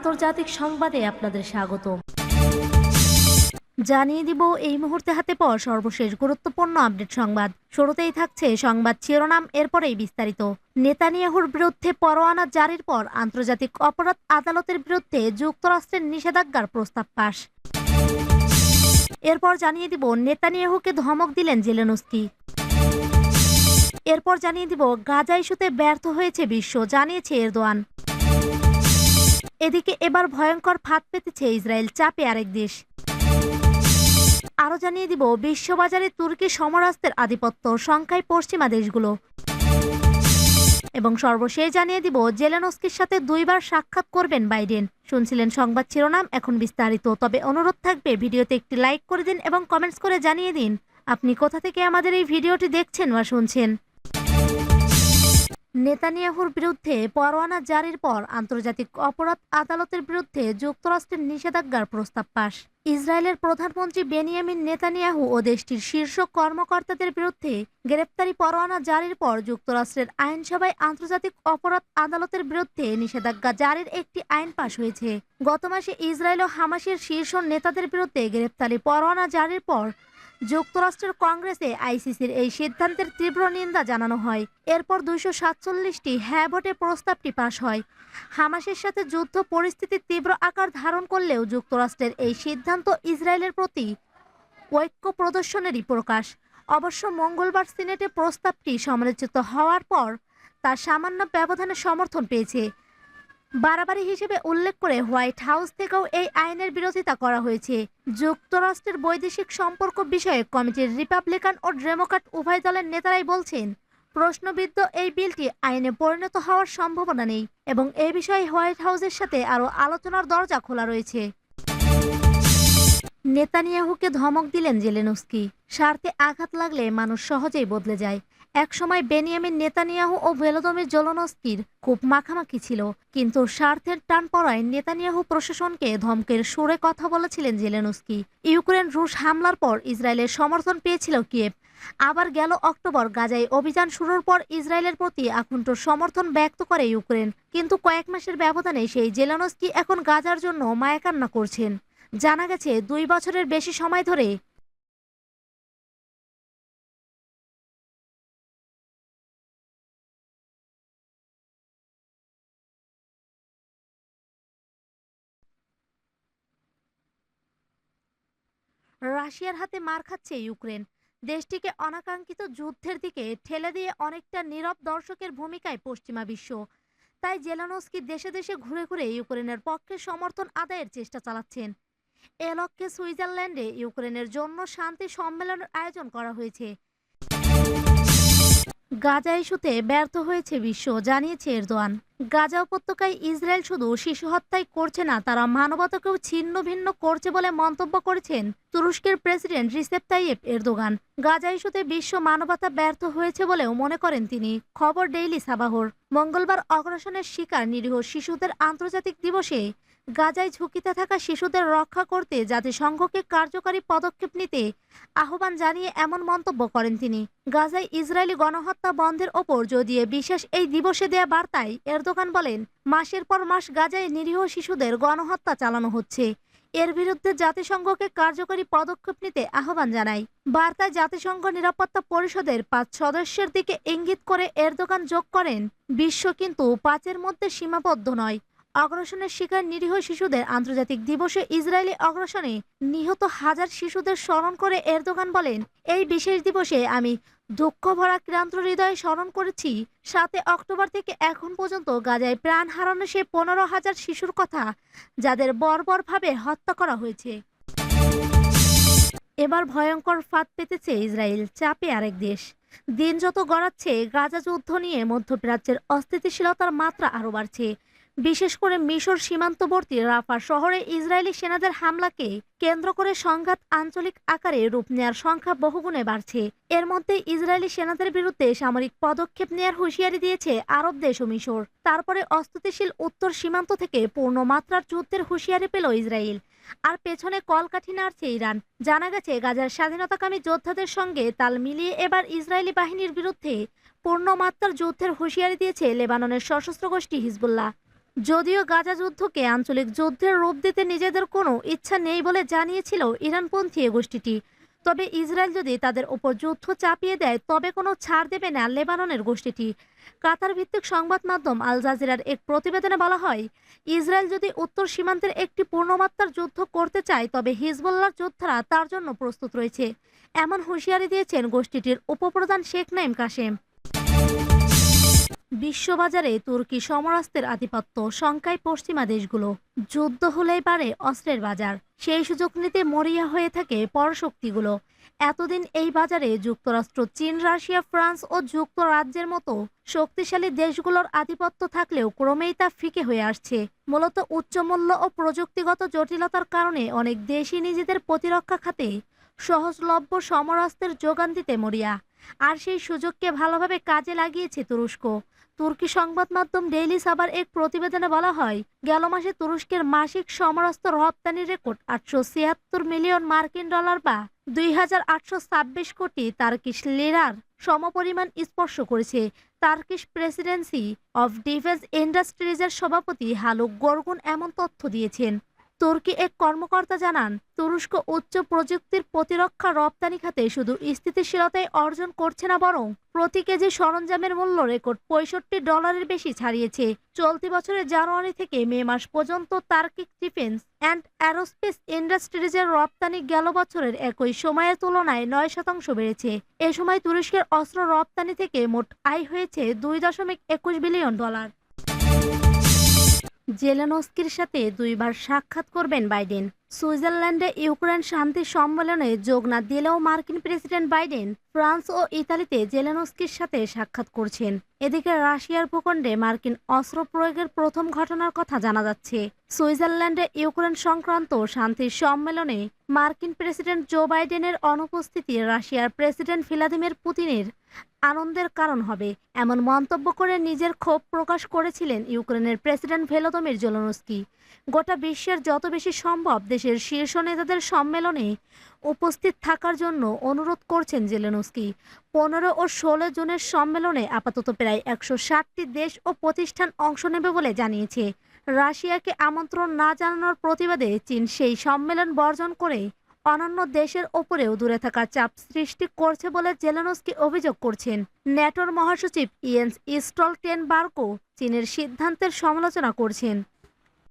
আন্তর্জাতিক সংবাদে আপনাদের স্বাগতম। জানিয়ে দিব এই মুহূর্তে হাতে পাওয়া সর্বশেষ গুরুত্বপূর্ণ আপডেট সংবাদ। শুরুতেই থাকছে সংবাদ শিরোনাম, এরপরেই বিস্তারিত। নেতানিয়াহুর বিরুদ্ধে পরোয়ানা জারির পর আন্তর্জাতিক অপরাধ আদালতের বিরুদ্ধে যুক্তরাষ্ট্রের নিষেধাজ্ঞার প্রস্তাব পাস। এরপর জানিয়ে দিব নেতানিয়াহুকে ধমক দিলেন জেলেনস্কি। এরপর জানিয়ে দিব গাজা ইস্যুতে ব্যর্থ হয়েছে বিশ্ব, জানিয়েছে এরদোয়ান। এদিকে এবার ভয়ঙ্কর ফাঁদ পেতেছে ইসরায়েল, চাপে আরেক দেশ। আরও জানিয়ে দিব বিশ্ববাজারে তুর্কি সমরাস্ত্রের আধিপত্য, সংখ্যায় পশ্চিমা দেশগুলো। এবং সর্বশেষ জানিয়ে দিব জেলেনস্কির সাথে 2বার সাক্ষাৎ করবেন বাইডেন। শুনছিলেন সংবাদ শিরোনাম, এখন বিস্তারিত। তবে অনুরোধ থাকবে ভিডিওতে একটি লাইক করে দিন এবং কমেন্টস করে জানিয়ে দিন আপনি কোথা থেকে আমাদের এই ভিডিওটি দেখছেন বা শুনছেন। নেতানিয়াহুর বিরুদ্ধে পরোয়ানা জারির পর আন্তর্জাতিক অপরাধ আদালতের বিরুদ্ধে যুক্তরাষ্ট্রের নিষেধাজ্ঞার প্রস্তাব পাস। ইসরায়েলের প্রধানমন্ত্রী বেনিয়ামিন নেতানিয়াহু ও দেশটির শীর্ষ কর্মকর্তাদের বিরুদ্ধে গ্রেপ্তারি পরোয়ানা জারির পর যুক্তরাষ্ট্রের আইনসভায় আন্তর্জাতিক অপরাধ আদালতের বিরুদ্ধে নিষেধাজ্ঞা জারির একটি আইন পাশ হয়েছে। গত মাসে ইসরায়েল ও হামাসের শীর্ষ নেতাদের বিরুদ্ধে গ্রেপ্তারি পরোয়ানা জারির পর যুক্তরাষ্ট্রের কংগ্রেসে আইসিসির এই সিদ্ধান্তের তীব্র নিন্দা জানানো হয়। এরপর 247টি হ্যাঁ ভোটে প্রস্তাবটি পাশ হয়। হামাসের সাথে যুদ্ধ পরিস্থিতি তীব্র আকার ধারণ করলেও যুক্তরাষ্ট্রের এই সিদ্ধান্ত ইসরায়েলের প্রতি ঐক্য প্রদর্শনেরই প্রকাশ। অবশ্য মঙ্গলবার সিনেটে প্রস্তাবটি সমালোচিত হওয়ার পর তার সামান্য ব্যবধানে সমর্থন পেয়েছে। বাড়াবাড়ি হিসেবে উল্লেখ করে হোয়াইট হাউস থেকেও এই আইনের বিরোধিতা করা হয়েছে। যুক্তরাষ্ট্রের বৈদেশিক সম্পর্ক বিষয়ক কমিটির রিপাবলিকান ও ডেমোক্র্যাট উভয় দলের নেতারাই বলছেন প্রশ্নবিদ্ধ এই বিলটি আইনে পরিণত হওয়ার সম্ভাবনা নেই এবং এ বিষয়ে হোয়াইট হাউসের সাথে আরও আলোচনার দরজা খোলা রয়েছে। নেতানিয়াহুকে ধমক দিলেন জেলেনস্কি। স্বার্থে আঘাত লাগলে মানুষ সহজেই বদলে যায়। একসময় বেনিয়ামিন নেতানিয়াহু ও ভলোদিমির জেলেনস্কির খুব মাখামাখি ছিল, কিন্তু স্বার্থের টান পড়ায় নেতানিয়াহু প্রশাসনকে ধমকের সুরে কথা বলেছিলেন জেলেনস্কি। ইউক্রেন রুশ হামলার পর ইসরায়েলের সমর্থন পেয়েছিল কিয়েভ। আবার গেল অক্টোবর গাজায় অভিযান শুরুর পর ইসরায়েলের প্রতি আকুণ্ঠ সমর্থন ব্যক্ত করে ইউক্রেন, কিন্তু কয়েক মাসের ব্যবধানে সেই জেলেনস্কি এখন গাজার জন্য মায়াকান্না করছেন। জানা গেছে 2 বছরের বেশি সময় ধরে রাশিয়ার হাতে মার খাচ্ছে ইউক্রেন। দেশটিকে অনাকাঙ্ক্ষিত যুদ্ধের দিকে ঠেলে দিয়ে অনেকটা নীরব দর্শকের ভূমিকায় পশ্চিমা বিশ্ব। তাই জেলেনস্কি দেশে দেশে ঘুরে ঘুরে ইউক্রেনের পক্ষে সমর্থন আদায়ের চেষ্টা চালাচ্ছেন। এ লক্ষ্যে সুইজারল্যান্ডে ইউক্রেনের জন্য শান্তি সম্মেলনের আয়োজন করা হয়েছে। গাজা ইস্যুতে ব্যর্থ হয়েছে বিশ্ব, জানিয়েছে এরদোয়ান। গাজা উপত্যকায় ইসরায়েল শুধু শিশু হত্যাই করছে না, তারা মানবতাকেও ছিন্ন ভিন্ন করছে বলে মন্তব্য করেছেন তুরস্কের president Recep Tayyip Erdogan. Gaza ইস্যুতে বিশ্ব মানবতা ব্যর্থ হয়েছে বলেও মনে করেন তিনি। খবর ডেইলি সাবাহর। মঙ্গলবার অগ্রাসনের শিকার নিরীহ শিশুদের আন্তর্জাতিক দিবসে গাজায় ঝুঁকিতে থাকা শিশুদের রক্ষা করতে জাতিসংঘকে কার্যকরী পদক্ষেপ নিতে আহ্বান জানিয়ে এমন মন্তব্য করেন তিনি। গাজায় ইসরায়েলি গণহত্যা বন্ধের ওপর জোর দিয়ে বিশেষ এই দিবসে দেয়া বার্তায় এরদোগান বলেন, মাসের পর মাস গাজায় নিরীহ শিশুদের গণহত্যা চালানো হচ্ছে। এর বিরুদ্ধে জাতিসংঘকে কার্যকরী পদক্ষেপ নিতে আহ্বান জানায়। বার্তায় জাতিসংঘ নিরাপত্তা পরিষদের 5 সদস্যের দিকে ইঙ্গিত করে এরদোগান যোগ করেন, বিশ্ব কিন্তু 5-এর মধ্যে সীমাবদ্ধ নয়। অগ্রাসনের শিকার নিরীহ শিশুদের আন্তর্জাতিক দিবসে ইসরায়েলি অগ্রাসনে নিহত হাজার শিশুদের স্মরণ করে এরদোগান বলেন, এই বিশেষ দিবসে আমি দুঃখ ভরা ক্লান্ত হৃদয়ে স্মরণ করেছি 7 অক্টোবর থেকে এখন পর্যন্ত গাজায় প্রাণ হারানো সেই 15,000 শিশুর কথা, যাদের বর্বরভাবে হত্যা করা হয়েছে। এবার ভয়ঙ্কর ফাঁদ পেতেছে ইসরায়েল, চাপে আরেক দেশ। দিন যত গড়াচ্ছে গাজা যুদ্ধ নিয়ে মধ্যপ্রাচ্যের অস্থিতিশীলতার মাত্রা আরও বাড়ছে। বিশেষ করে মিশর সীমান্তবর্তী রাফা শহরে ইসরায়েলি সেনাদের হামলাকে কেন্দ্র করে সংঘাত আঞ্চলিক আকারে রূপ নেওয়ার সংখ্যা বহুগুণে বাড়ছে। এর মধ্যে ইসরায়েলি সেনাদের বিরুদ্ধে সামরিক পদক্ষেপ নেওয়ার হুঁশিয়ারি দিয়েছে আরব দেশ ও মিশর। তারপরে অস্থিতিশীল উত্তর সীমান্ত থেকে পূর্ণমাত্রার যুদ্ধের হুঁশিয়ারি পেল ইসরায়েল। আর পেছনে কলকাঠি নাড়ছে ইরান। জানা গেছে গাজার স্বাধীনতাকামী যোদ্ধাদের সঙ্গে তাল মিলিয়ে এবার ইসরায়েলি বাহিনীর বিরুদ্ধে পূর্ণমাত্রার যুদ্ধের হুঁশিয়ারি দিয়েছে লেবাননের সশস্ত্র গোষ্ঠী হিজবুল্লাহ। যদিও গাজা যুদ্ধকে আঞ্চলিক যুদ্ধের রূপ দিতে নিজেদের কোনো ইচ্ছা নেই বলে জানিয়েছিল ইরানপন্থী এ গোষ্ঠীটি, তবে ইসরায়েল যদি তাদের ওপর যুদ্ধ চাপিয়ে দেয় তবে কোনো ছাড় দেবে না লেবাননের গোষ্ঠীটি। কাতার ভিত্তিক সংবাদ মাধ্যম আল জাজিরার এক প্রতিবেদনে বলা হয়, ইসরায়েল যদি উত্তর সীমান্তের একটি পূর্ণমাত্রার যুদ্ধ করতে চায় তবে হিজবুল্লাহর যোদ্ধারা তার জন্য প্রস্তুত রয়েছে, এমন হুঁশিয়ারি দিয়েছেন গোষ্ঠীটির উপপ্রধান শেখ নাঈম কাশেম। বিশ্ববাজারে তুর্কি সমরাস্ত্রের আধিপত্য শঙ্কায় পশ্চিমা দেশগুলো। যুদ্ধ হলেই বাড়ে অস্ত্রের বাজার, সেই সুযোগ নিতে মরিয়া হয়ে থাকে পরশক্তিগুলো। এতদিন এই বাজারে যুক্তরাষ্ট্র, চীন, রাশিয়া, ফ্রান্স ও যুক্তরাজ্যের মতো শক্তিশালী দেশগুলোর আধিপত্য থাকলেও ক্রমেই তা ফিকে হয়ে আসছে। মূলত উচ্চমূল্য ও প্রযুক্তিগত জটিলতার কারণে অনেক দেশই নিজেদের প্রতিরক্ষা খাতে সহজলভ্য সমরাস্ত্রের যোগান দিতে মরিয়া। আর সেই সুযোগকে ভালোভাবে কাজে লাগিয়েছে তুরস্ক। তুর্কি সংবাদ মাধ্যম ডেইলি সাবার এক প্রতিবেদনে বলা হয়, গেল মাসে তুরস্কের মাসিক সমরাস্ত্র রপ্তানির রেকর্ড 876 মিলিয়ন মার্কিন ডলার বা 2826 কোটি তার্কিশ লিরার সমপরিমাণ স্পর্শ করেছে। তার্কিশ প্রেসিডেন্সি অফ ডিফেন্স ইন্ডাস্ট্রিজের সভাপতি হালুক গরগুন এমন তথ্য দিয়েছেন। তুর্কি এক কর্মকর্তা জানান, তুরস্ক উচ্চ প্রযুক্তির প্রতিরক্ষা রপ্তানি খাতে শুধু স্থিতিশীলতাই অর্জন করছে না, বরং প্রতি কেজি সরঞ্জামের মূল্য রেকর্ড $65 বেশি ছাড়িয়েছে। চলতি বছরের জানুয়ারি থেকে মে মাস পর্যন্ত তার্কিক ডিফেন্স অ্যান্ড অ্যারোস্পেস ইন্ডাস্ট্রিজের রপ্তানি গেল বছরের একই সময়ের তুলনায় 9% বেড়েছে। এ সময় তুরস্কের অস্ত্র রপ্তানি থেকে মোট আয় হয়েছে $2.21 বিলিয়ন। জেলেনস্কির সাথে 2বার সাক্ষাৎ করবেন বাইডেন। সুইজারল্যান্ডে ইউক্রেন শান্তি সম্মেলনে যোগ না দিলেও মার্কিন প্রেসিডেন্ট বাইডেন ফ্রান্স ও ইতালিতে জেলেনস্কির সাথে সাক্ষাৎ করছেন। এদিকে রাশিয়ার ভূখণ্ডে মার্কিন অস্ত্র প্রয়োগের প্রথম ঘটনার কথা জানা যাচ্ছে। সুইজারল্যান্ডে ইউক্রেন সংক্রান্ত শান্তি সম্মেলনে মার্কিন প্রেসিডেন্ট জো বাইডেনের অনুপস্থিতি রাশিয়ার প্রেসিডেন্ট ভ্লাদিমির পুতিনের আনন্দের কারণ হবে, এমন মন্তব্য করে নিজের ক্ষোভ প্রকাশ করেছিলেন ইউক্রেনের প্রেসিডেন্ট ভলোদিমির জেলেনস্কি। গোটা বিশ্বের যত বেশি সম্ভব দেশের শীর্ষ নেতাদের সম্মেলনে উপস্থিত থাকার জন্য অনুরোধ করছেন জেলেনস্কি। 15 ও 16 জুনের সম্মেলনে আপাতত প্রায় 160টি দেশ ও প্রতিষ্ঠান অংশ নেবে বলে জানিয়েছে। রাশিয়াকে আমন্ত্রণ না জানানোর প্রতিবাদে চীন সেই সম্মেলন বর্জন করে অন্যান্য দেশের ওপরেও দূরে থাকার চাপ সৃষ্টি করছে বলে জেলেনস্কি অভিযোগ করছেন। ন্যাটোর মহাসচিব ইয়েন্স স্টলটেনবার্গও চীনের সিদ্ধান্তের সমালোচনা করছেন।